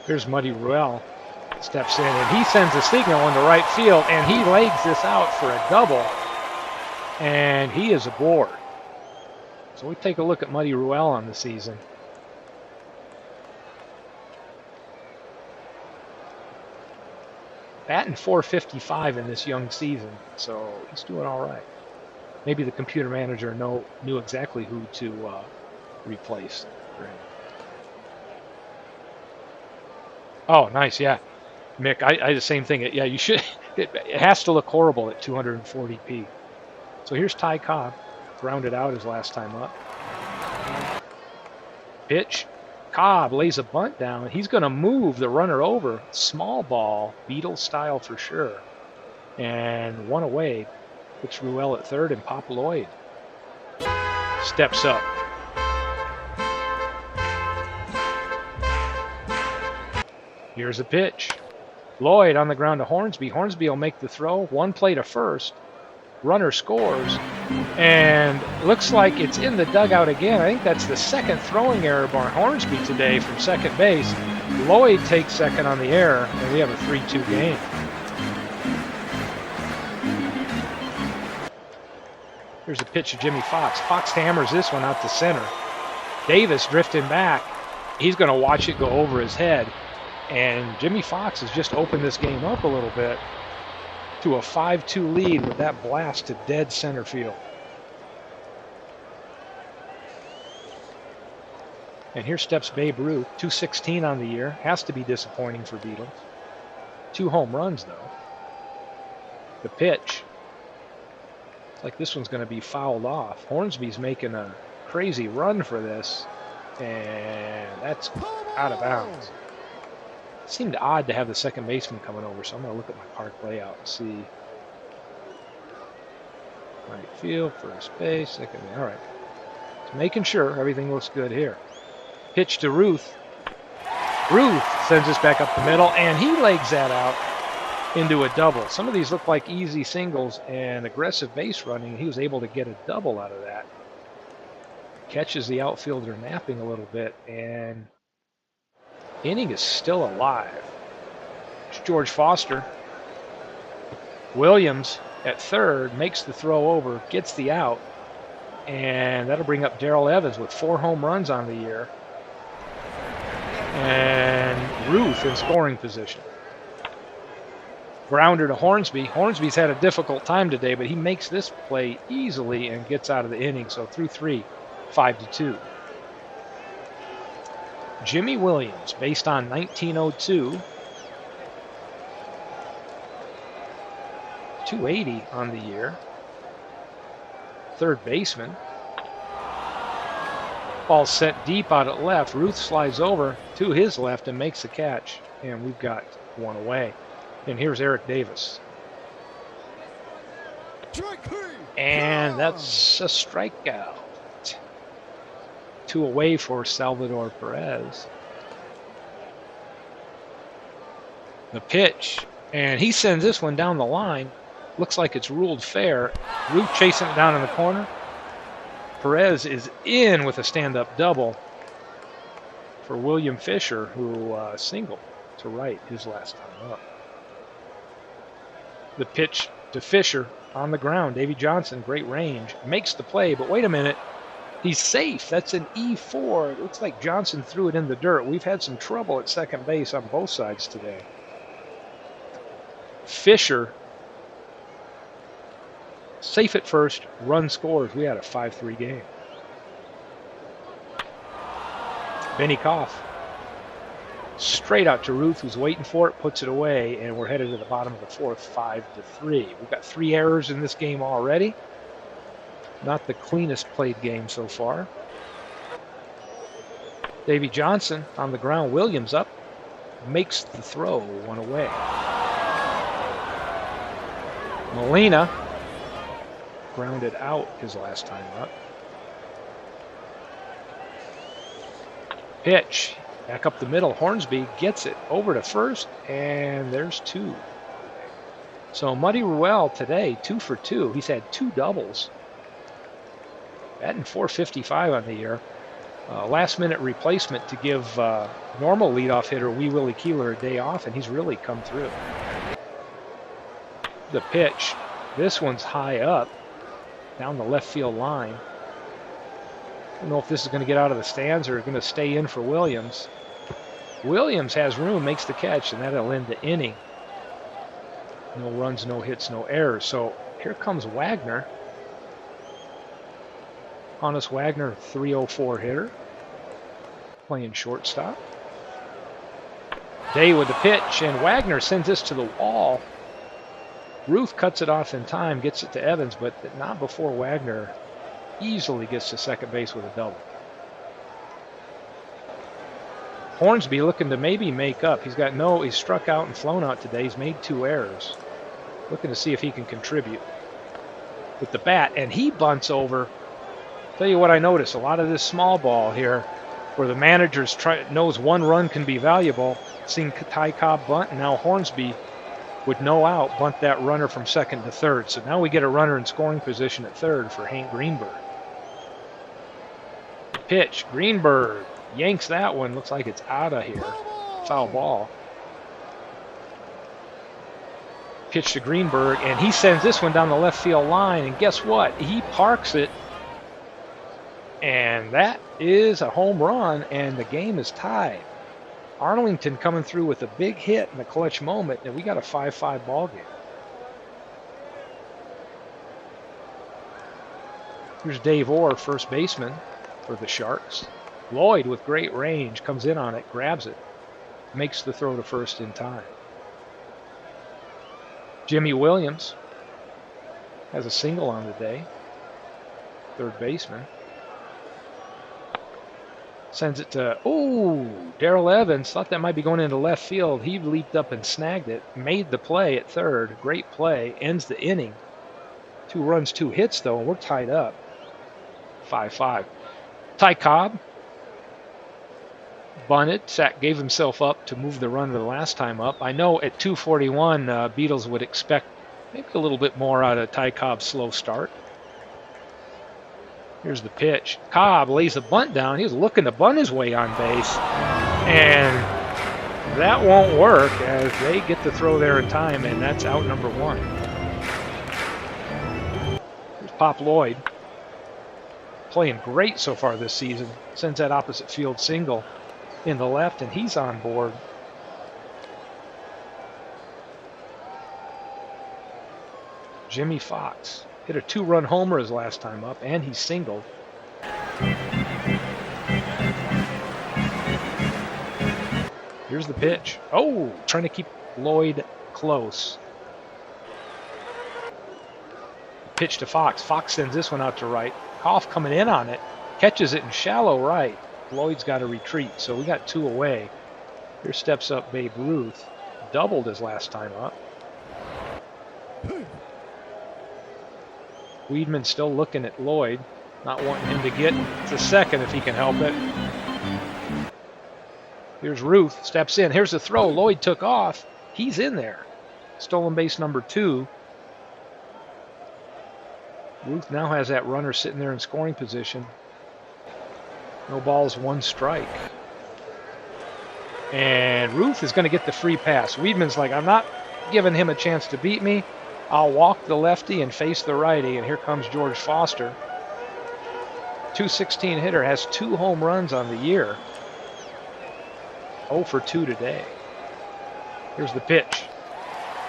Here's Muddy Ruel, steps in, and he sends a signal into right field, and he legs this out for a double, and he is aboard. So we take a look at Muddy Ruel on the season. Batting .455 in this young season, so he's doing all right. Maybe the computer manager knew exactly who to replace for him. Oh, nice, yeah. Mick, I did the same thing. Yeah, you should. It has to look horrible at 240p. So here's Ty Cobb, grounded out his last time up. Pitch. Cobb lays a bunt down. He's going to move the runner over. Small ball, Beatles style for sure. And one away. Puts Ruel at third, and Pop Lloyd steps up. Here's a pitch. Lloyd on the ground to Hornsby. Hornsby will make the throw. One play to first. Runner scores. And looks like it's in the dugout again. I think that's the second throwing error by Hornsby today from second base. Lloyd takes second on the error, and we have a 3-2 game. Here's a pitch to Jimmy Fox. Fox hammers this one out to center. Davis drifting back. He's going to watch it go over his head. And Jimmy Fox has just opened this game up a little bit to a 5-2 lead with that blast to dead center field. And here steps Babe Ruth, 216 on the year. Has to be disappointing for Beatles. 2 home runs, though. The pitch. It's like this one's going to be fouled off. Hornsby's making a crazy run for this, and that's out of bounds. It seemed odd to have the second baseman coming over, so I'm going to look at my park layout and see. Right field, first base, second. All right. Just making sure everything looks good here. Pitch to Ruth. Ruth sends this back up the middle, and he legs that out into a double. Some of these look like easy singles and aggressive base running. He was able to get a double out of that. Catches the outfielder napping a little bit, and inning is still alive. It's George Foster. Williams at third makes the throw over, gets the out, and that'll bring up Darrell Evans with 4 home runs on the year. And Ruth in scoring position. Grounder to Hornsby. Hornsby's had a difficult time today, but he makes this play easily and gets out of the inning. So through 3, 5-2. Jimmy Williams, based on 1902. 280 on the year. Third baseman. Ball set deep out at left. Ruth slides over to his left and makes the catch. And we've got one away. And here's Eric Davis. And that's a strikeout. 2 away for Salvador Perez. The pitch. And he sends this one down the line. Looks like it's ruled fair. Ruth chasing it down in the corner. Perez is in with a stand-up double for William Fisher, who singled to right his last time up. The pitch to Fisher on the ground. Davey Johnson, great range, makes the play, but wait a minute. He's safe. That's an E4. It looks like Johnson threw it in the dirt. We've had some trouble at second base on both sides today. Fisher, safe at first, run scores. We had a 5-3 game. Benny Koff, straight out to Ruth, who's waiting for it, puts it away, and we're headed to the bottom of the fourth, 5-3. We've got 3 errors in this game already. Not the cleanest played game so far. Davy Johnson on the ground. Williams up, makes the throw, one away. Molina grounded out his last time up. Pitch, back up the middle. Hornsby gets it over to first, and there's 2. So Muddy Ruel today, 2 for 2. He's had 2 doubles. Batting .455 on the year. Last-minute replacement to give normal leadoff hitter Wee Willie Keeler a day off, and he's really come through. The pitch. This one's high up, down the left field line. I don't know if this is going to get out of the stands or going to stay in for Williams. Williams has room, makes the catch, and that'll end the inning. No runs, no hits, no errors. So here comes Wagner. Honest Wagner, 304 hitter, playing shortstop. Day with the pitch, and Wagner sends this to the wall. Ruth cuts it off in time, gets it to Evans, but not before Wagner easily gets to second base with a double. Hornsby looking to maybe make up. He's struck out and flown out today. He's made 2 errors. Looking to see if he can contribute with the bat, and he bunts over. Tell you what I notice, a lot of this small ball here where the manager knows 1 run can be valuable. Seen Ty Cobb bunt, and now Hornsby with no out bunt that runner from second to third. So now we get a runner in scoring position at third for Hank Greenberg. Pitch, Greenberg yanks that one. Looks like it's out of here. Foul ball. Pitch to Greenberg, and he sends this one down the left field line, and guess what? He parks it. And that is a home run, and the game is tied. Arlington coming through with a big hit in a clutch moment, and we got a 5-5 ball game. Here's Dave Orr, first baseman for the Sharks. Lloyd with great range comes in on it, grabs it, makes the throw to first in time. Jimmy Williams has a single on the day, third baseman. Sends it to, Darrell Evans. Thought that might be going into left field. He leaped up and snagged it. Made the play at third. Great play. Ends the inning. 2 runs, 2 hits, though, and we're tied up. 5-5. Ty Cobb bunted. Sack gave himself up to move the run the last time up. I know at 2:41, Beatles would expect maybe a little bit more out of Ty Cobb's slow start. Here's the pitch. Cobb lays the bunt down. He was looking to bunt his way on base. And that won't work as they get the throw there in time, and that's out number 1. Here's Pop Lloyd. Playing great so far this season. Sends that opposite field single in the left, and he's on board. Jimmy Fox. Hit a 2-run homer his last time up, and he singled. Here's the pitch. Trying to keep Lloyd close. Pitch to Fox. Fox sends this one out to right. Koff coming in on it. Catches it in shallow right. Lloyd's got to retreat, so we got 2 away. Here steps up Babe Ruth. Doubled his last time up. Weedman still looking at Lloyd, not wanting him to get to second if he can help it. Here's Ruth, steps in. Here's the throw. Lloyd took off. He's in there. Stolen base number 2. Ruth now has that runner sitting there in scoring position. No balls, 1 strike. And Ruth is going to get the free pass. Weedman's like, I'm not giving him a chance to beat me. I'll walk the lefty and face the righty, and here comes George Foster. .216 hitter, has 2 home runs on the year. 0 for 2 today. Here's the pitch.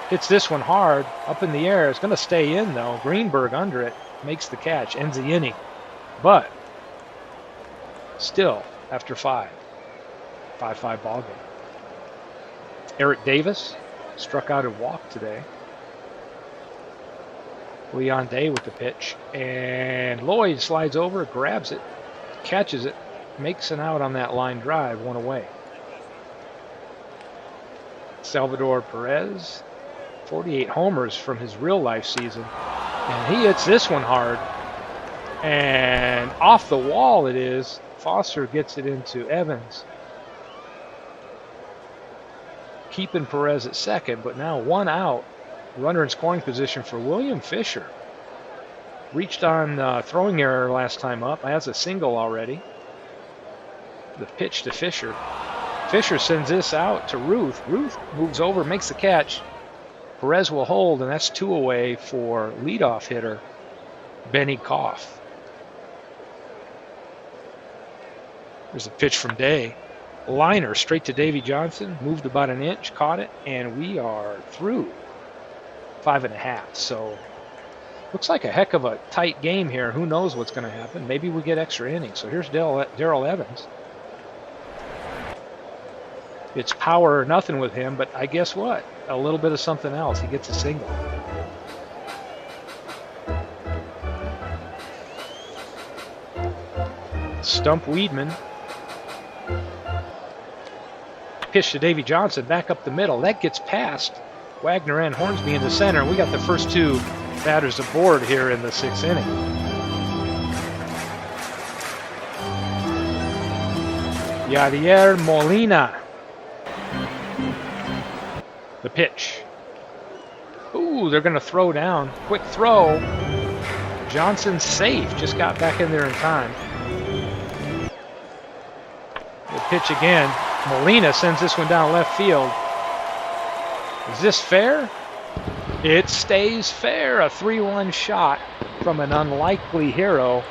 Hits this one hard, up in the air. It's going to stay in, though. Greenberg under it, makes the catch, ends the inning. But still, after 5. 5-5 ball game. Eric Davis struck out and walked today. Leon Day with the pitch. And Lloyd slides over, grabs it, catches it, makes an out on that line drive, 1 away. Salvador Perez, 48 homers from his real life season. And he hits this one hard. And off the wall it is. Foster gets it into Evans. Keeping Perez at second, but now 1 out. Runner in scoring position for William Fisher. Reached on throwing error last time up. Has a single already. The pitch to Fisher. Fisher sends this out to Ruth. Ruth moves over, makes the catch. Perez will hold, and that's 2 away for leadoff hitter Benny Koff. There's a pitch from Day. Liner straight to Davy Johnson. Moved about an inch, caught it, and we are through 5.5. So looks like a heck of a tight game here. Who knows what's going to happen? Maybe we get extra innings. So here's Darrell Evans. It's power or nothing with him, but I guess what? A little bit of something else. He gets a single. Stump Weedman. Pitch to Davy Johnson, back up the middle. That gets past Wagner and Hornsby in the center. We got the first 2 batters aboard here in the 6th inning. Yadier Molina. The pitch. Ooh, they're going to throw down. Quick throw. Johnson's safe. Just got back in there in time. The pitch again. Molina sends this one down left field. Is this fair? It stays fair. A 3-1 shot from an unlikely hero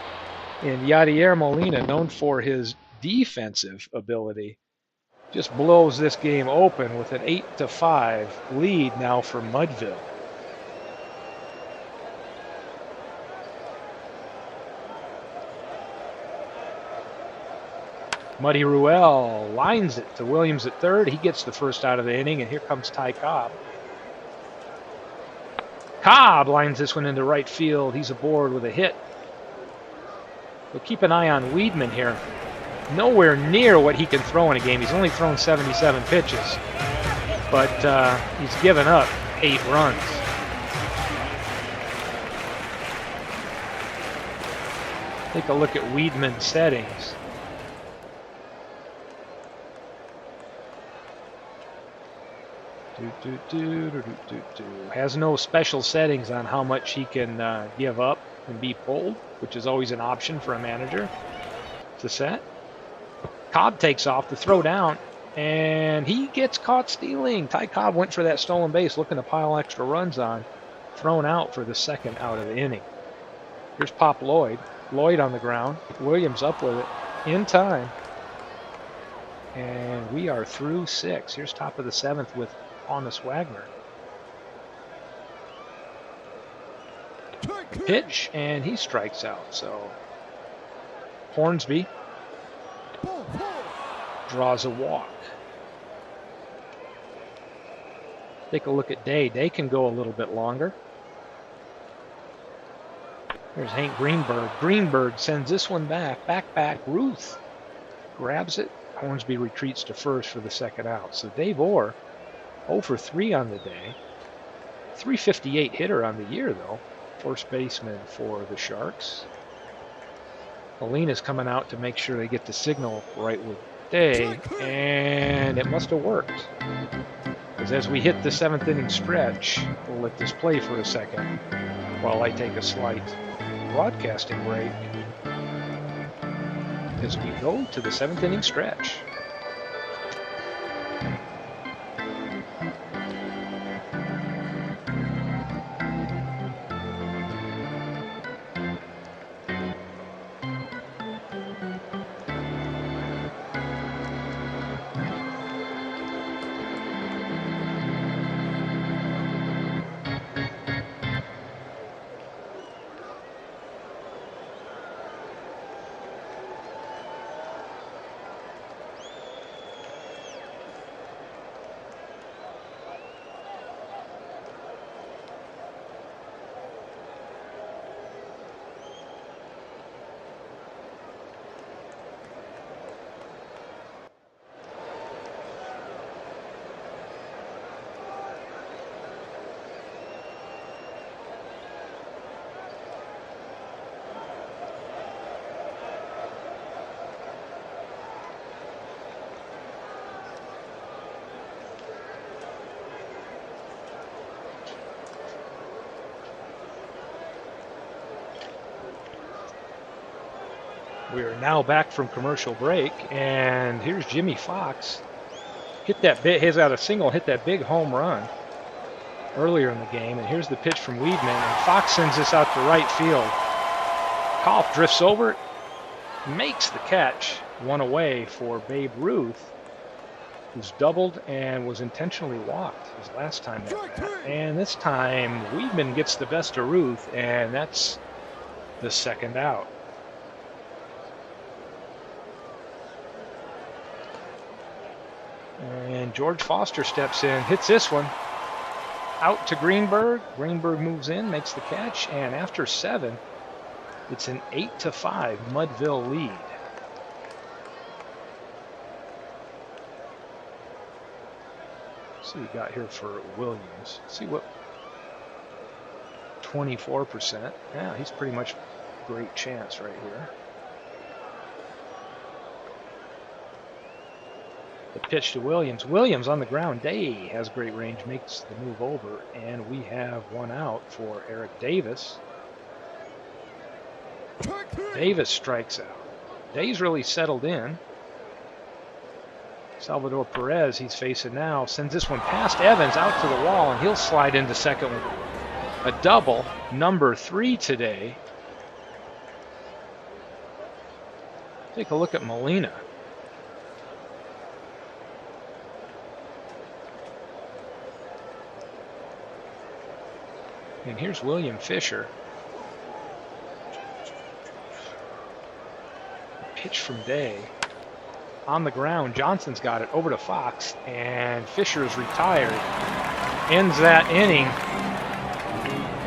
in Yadier Molina, known for his defensive ability. Just blows this game open with an 8-5 lead now for Mudville. Muddy Ruel lines it to Williams at third. He gets the first out of the inning, and here comes Ty Cobb. Cobb lines this one into right field. He's aboard with a hit. We'll keep an eye on Weedman here. Nowhere near what he can throw in a game. He's only thrown 77 pitches, but he's given up 8 runs. Take a look at Weedman's settings. Has no special settings on how much he can give up and be pulled, which is always an option for a manager to set. Cobb takes off to throw down, and he gets caught stealing. Ty Cobb went for that stolen base, looking to pile extra runs on. Thrown out for the 2nd out of the inning. Here's Pop Lloyd. Lloyd on the ground. Williams up with it in time. And we are through 6. Here's top of the 7th with Honest Wagner. Pitch, and he strikes out. So Hornsby draws a walk. Take a look at Day. Day can go a little bit longer. There's Hank Greenberg. Greenberg sends this one back. Back. Ruth grabs it. Hornsby retreats to first for the 2nd out. So Dave Orr, 0 for 3 on the day. 358 hitter on the year, though. First baseman for the Sharks. Molina's coming out to make sure they get the signal right with Day, and it must have worked. Because as we hit the 7th inning stretch, we'll let this play for a second while I take a slight broadcasting break as we go to the 7th inning stretch. We are now back from commercial break, and here's Jimmy Fox. Hit that bit. He's got a single, hit that big home run earlier in the game, and here's the pitch from Weedman, and Fox sends this out to right field. Kolf drifts over, makes the catch, one away for Babe Ruth, who's doubled and was intentionally walked his last time at bat. And this time, Weedman gets the best of Ruth, and that's the second out. And George Foster steps in, hits this one. Out to Greenberg. Greenberg moves in, makes the catch, and after 7, it's an 8-5 Mudville lead. So we got here for Williams. See what 24%. Yeah, he's pretty much great chance right here. The pitch to Williams. Williams on the ground. Day has great range, makes the move over, and we have one out for Eric Davis. Davis strikes out. Day's really settled in. Salvador Perez, he's facing now, sends this one past Evans out to the wall, and he'll slide into second with a double, number 3 today. Take a look at Molina. And here's William Fisher. Pitch from Day. On the ground, Johnson's got it over to Fox, and Fisher is retired. Ends that inning,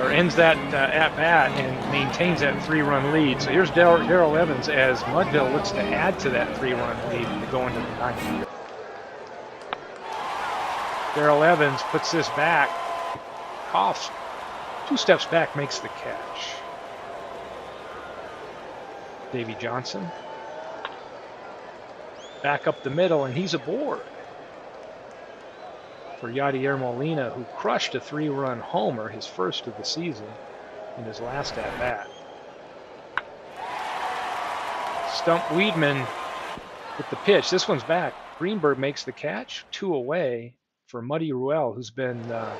or ends that at-bat, and maintains that 3-run lead. So here's Darrell Evans as Mudville looks to add to that 3-run lead to go into the 9th. Darrell Evans puts this back. Coughs 2 steps back, makes the catch. Davey Johnson. Back up the middle, and he's aboard for Yadier Molina, who crushed a 3-run homer, his first of the season, in his last at-bat. Stump Weedman with the pitch. This one's back. Greenberg makes the catch, 2 away for Muddy Ruel, who's been a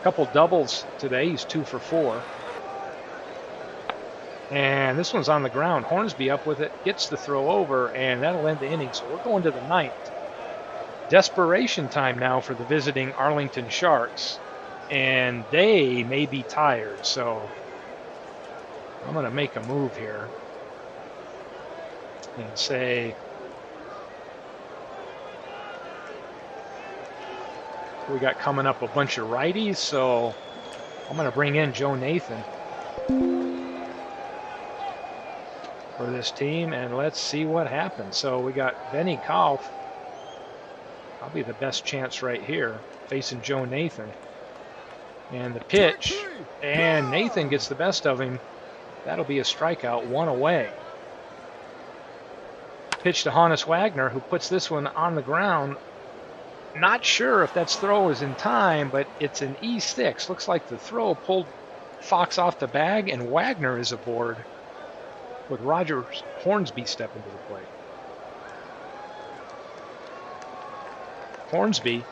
couple doubles today. He's 2 for 4. And this one's on the ground. Hornsby up with it, gets the throw over, and that'll end the inning. So we're going to the 9th. Desperation time now for the visiting Arlington Sharks. And they may be tired, so I'm going to make a move here and say we got coming up a bunch of righties, so I'm going to bring in Joe Nathan for this team, and let's see what happens. So we got Benny Kolf, probably the best chance right here, facing Joe Nathan. And the pitch, and Nathan gets the best of him. That'll be a strikeout, 1 away. Pitch to Hannes Wagner, who puts this one on the ground. Not sure if that throw is in time, but it's an E6. Looks like the throw pulled Fox off the bag, and Wagner is aboard with Roger Hornsby stepping to the plate. Hornsby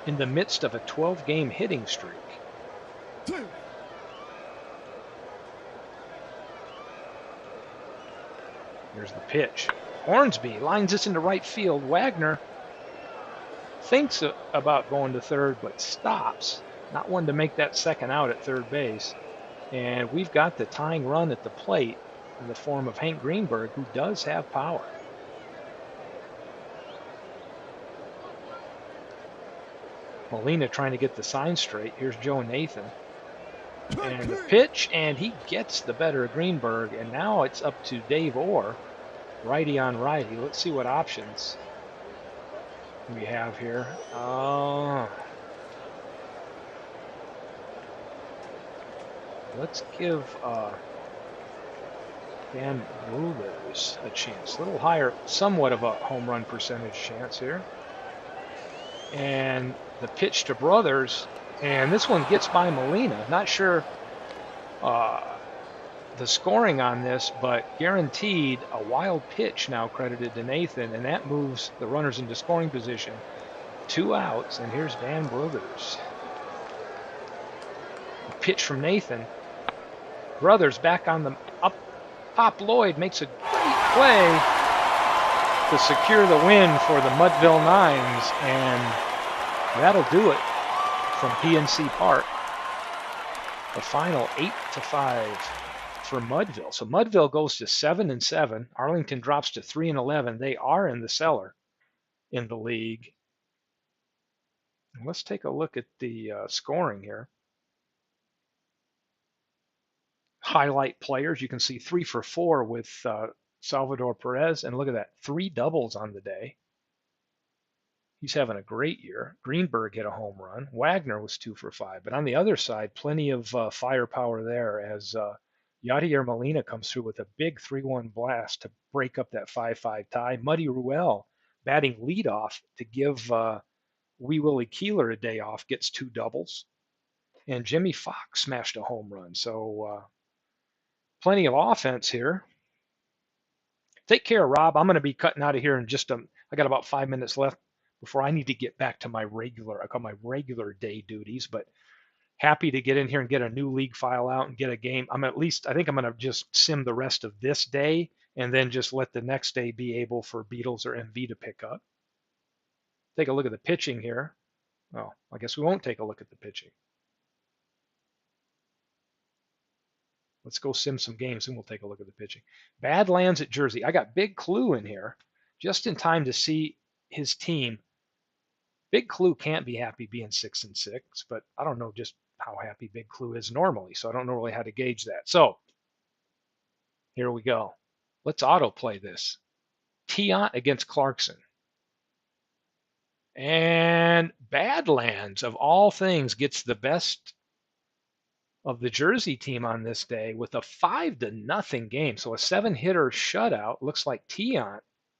in the midst of a 12-game hitting streak. Here's the pitch. Hornsby lines this into right field. Wagner thinks about going to third, but stops. Not one to make that second out at third base. And we've got the tying run at the plate in the form of Hank Greenberg, who does have power. Molina trying to get the sign straight. Here's Joe Nathan. And the pitch, and he gets the better of Greenberg, and now it's up to Dave Orr, righty on righty. Let's see what options we have here. Let's give Dan Rulers a chance. A little higher, somewhat of a home run percentage chance here. And the pitch to Brothers, and this one gets by Molina. Not sure the scoring on this, but guaranteed a wild pitch now credited to Nathan, and that moves the runners into scoring position. 2 outs, and here's Van Brothers. A pitch from Nathan. Brothers back on the up. Pop Lloyd makes a great play to secure the win for the Mudville Nines, and that'll do it from PNC Park. The final 8-5 for Mudville. So Mudville goes to 7-7. Arlington drops to 3-11. They are in the cellar in the league. Let's take a look at the scoring here. Highlight players. You can see 3 for 4 with Salvador Perez, and look at that, 3 doubles on the day. He's having a great year. Greenberg hit a home run. Wagner was 2 for 5. But on the other side, plenty of firepower there as Yadier Molina comes through with a big 3-1 blast to break up that 5-5 tie. Muddy Ruel batting leadoff to give Wee Willie Keeler a day off, gets 2 doubles. And Jimmy Fox smashed a home run. So plenty of offense here. Take care, Rob. I'm going to be cutting out of here in just I got about 5 minutes left before I need to get back to my regular day duties, but happy to get in here and get a new league file out and get a game. I think I'm going to just sim the rest of this day and then just let the next day be able for Beatles or MV to pick up. Take a look at the pitching here. Well, I guess we won't take a look at the pitching. Let's go sim some games and we'll take a look at the pitching. Badlands at Jersey. I got Big Clue in here just in time to see his team. Big Clue can't be happy being 6-6, but I don't know just how happy Big Clue is normally, so I don't know really how to gauge that. So here we go. Let's autoplay this. Tate against Clarkson. And Badlands, of all things, gets the best of the Jersey team on this day with a 5-0 game. So a 7-hitter shutout. Looks like Tate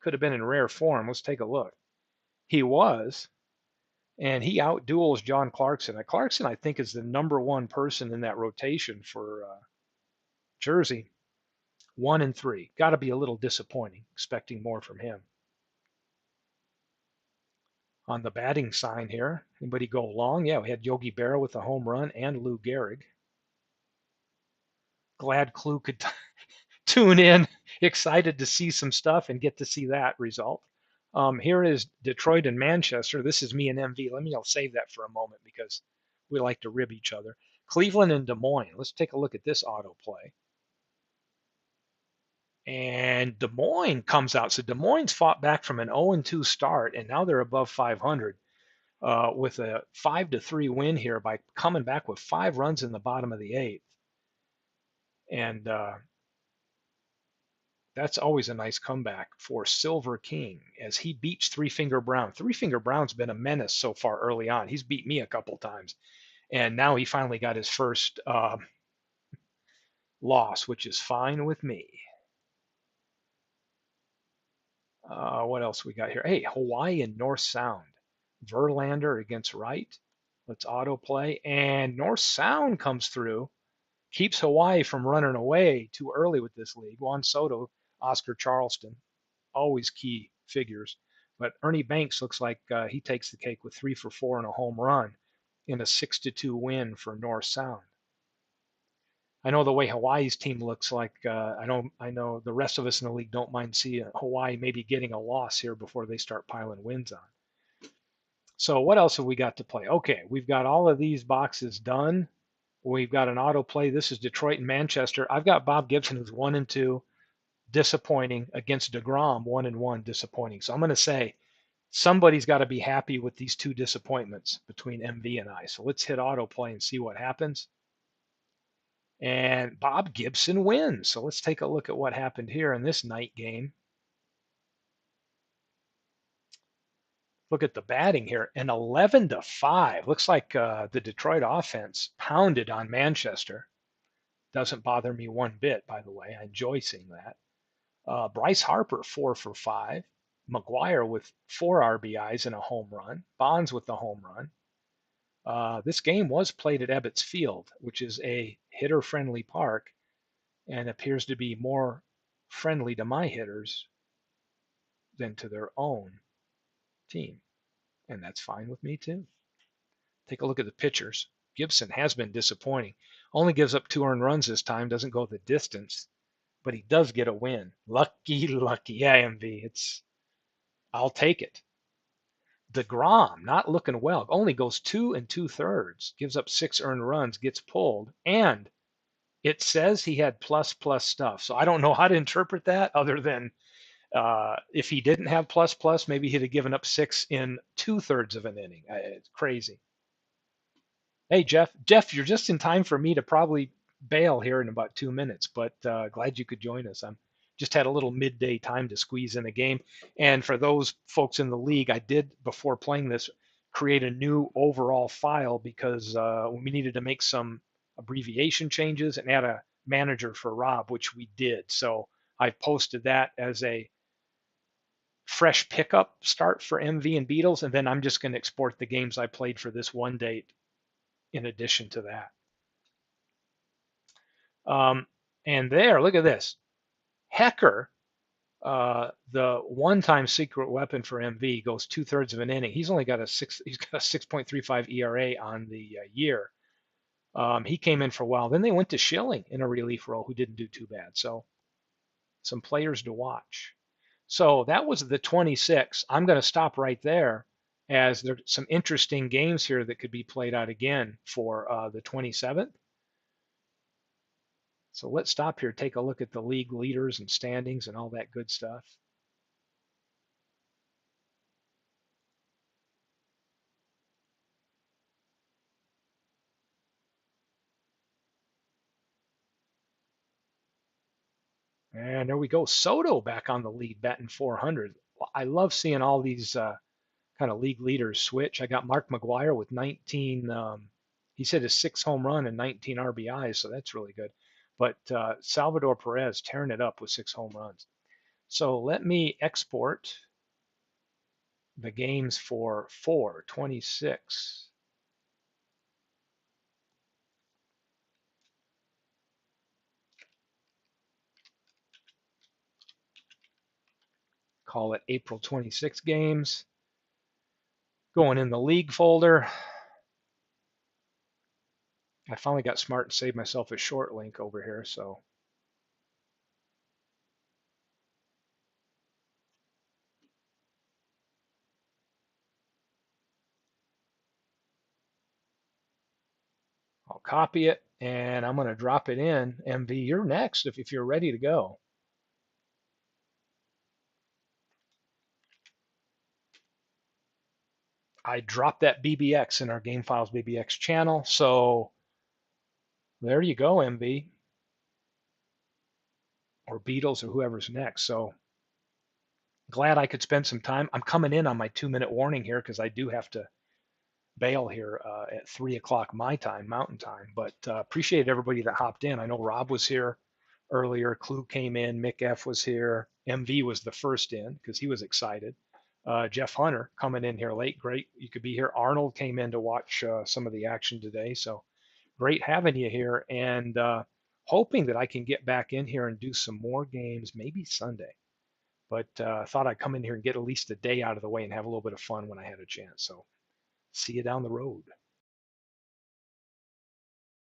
could have been in rare form. Let's take a look. He was. And he outduels John Clarkson. Now, Clarkson, I think, is the #1 person in that rotation for Jersey. 1-3. Got to be a little disappointing, expecting more from him. On the batting sign here, anybody go long? Yeah, we had Yogi Berra with a home run and Lou Gehrig. Glad Clue could tune in, excited to see some stuff and get to see that result. Here is Detroit and Manchester. This is me and MV. I'll save that for a moment because we like to rib each other. Cleveland and Des Moines. Let's take a look at this autoplay. And Des Moines comes out. So Des Moines fought back from an 0-2 start, and now they're above 500 with a 5-3 win here by coming back with 5 runs in the bottom of the 8th. And that's always a nice comeback for Silver King as he beats Three Finger Brown. Three Finger Brown's been a menace so far early on. He's beat me a couple times. And now he finally got his first loss, which is fine with me. What else we got here? Hey, Hawaii and North Sound. Verlander against Wright. Let's autoplay. And North Sound comes through. Keeps Hawaii from running away too early with this league. Juan Soto, Oscar Charleston, always key figures. But Ernie Banks looks like he takes the cake with 3 for 4 and a home run in a 6-2 win for North Sound. I know the way Hawaii's team looks like. I know the rest of us in the league don't mind seeing Hawaii maybe getting a loss here before they start piling wins on. So what else have we got to play? Okay, we've got all of these boxes done. We've got an autoplay. This is Detroit and Manchester. I've got Bob Gibson, who's 1-2, disappointing, against DeGrom, 1-1, disappointing. So I'm going to say somebody's got to be happy with these 2 disappointments between MV and I. So let's hit autoplay and see what happens. And Bob Gibson wins. So let's take a look at what happened here in this night game. Look at the batting here, an 11-5. Looks like the Detroit offense pounded on Manchester. Doesn't bother me one bit, by the way. I enjoy seeing that. Bryce Harper, 4 for 5. McGuire with 4 RBIs and a home run. Bonds with the home run. This game was played at Ebbets Field, which is a hitter-friendly park. and appears to be more friendly to my hitters than to their own team. And that's fine with me too. Take a look at the pitchers. Gibson has been disappointing. Only gives up 2 earned runs this time, doesn't go the distance, but he does get a win. Lucky, lucky. Yeah, MV. I'll take it. DeGrom, not looking well. Only goes 2 2/3, gives up 6 earned runs, gets pulled, and it says he had plus plus stuff. So I don't know how to interpret that other than if he didn't have plus plus, maybe he'd have given up 6 in 2/3 of an inning. It's crazy. Hey, Jeff. Jeff, you're just in time for me to probably bail here in about 2 minutes, but glad you could join us. I'm just had a little midday time to squeeze in a game. And for those folks in the league, I did, before playing this, create a new overall file because we needed to make some abbreviation changes and add a manager for Rob, which we did. So I've posted that as a fresh pickup start for MV and Beatles, and then I'm just going to export the games I played for this one date in addition to that. And there, look at this. Hecker, the one-time secret weapon for MV, goes 2/3 of an inning. He's only got a six. He's got a 6.35 ERA on the year. He came in for a while. Then they went to Schilling in a relief role, who didn't do too bad. So some players to watch. So that was the 26. I'm going to stop right there, as there's some interesting games here that could be played out again for the 27th. So let's stop here, take a look at the league leaders and standings and all that good stuff. And there we go. Soto back on the lead, batting 400. I love seeing all these kind of league leaders switch. I got Mark McGwire with 19. He said his 6 home run and 19 RBIs, so that's really good. But Salvador Perez tearing it up with 6 home runs. So let me export the games for 4/26. Call it April 26 games. Going in the league folder. I finally got smart and saved myself a short link over here, so I'll copy it and I'm going to drop it in. MV, you're next if you're ready to go. I dropped that BBX in our Game Files BBX channel, so there you go, MV, or Beatles, or whoever's next. So glad I could spend some time. I'm coming in on my 2-minute warning here because I do have to bail here at 3 o'clock my time, Mountain Time. But appreciate everybody that hopped in. I know Rob was here earlier. Clue came in. Mick F was here. MV was the first in because he was excited. Jeff Hunter coming in here late. Great. You could be here. Arnold came in to watch some of the action today. So great having you here, and hoping that I can get back in here and do some more games, maybe Sunday. But thought I'd come in here and get at least a day out of the way and have a little bit of fun when I had a chance. So see you down the road.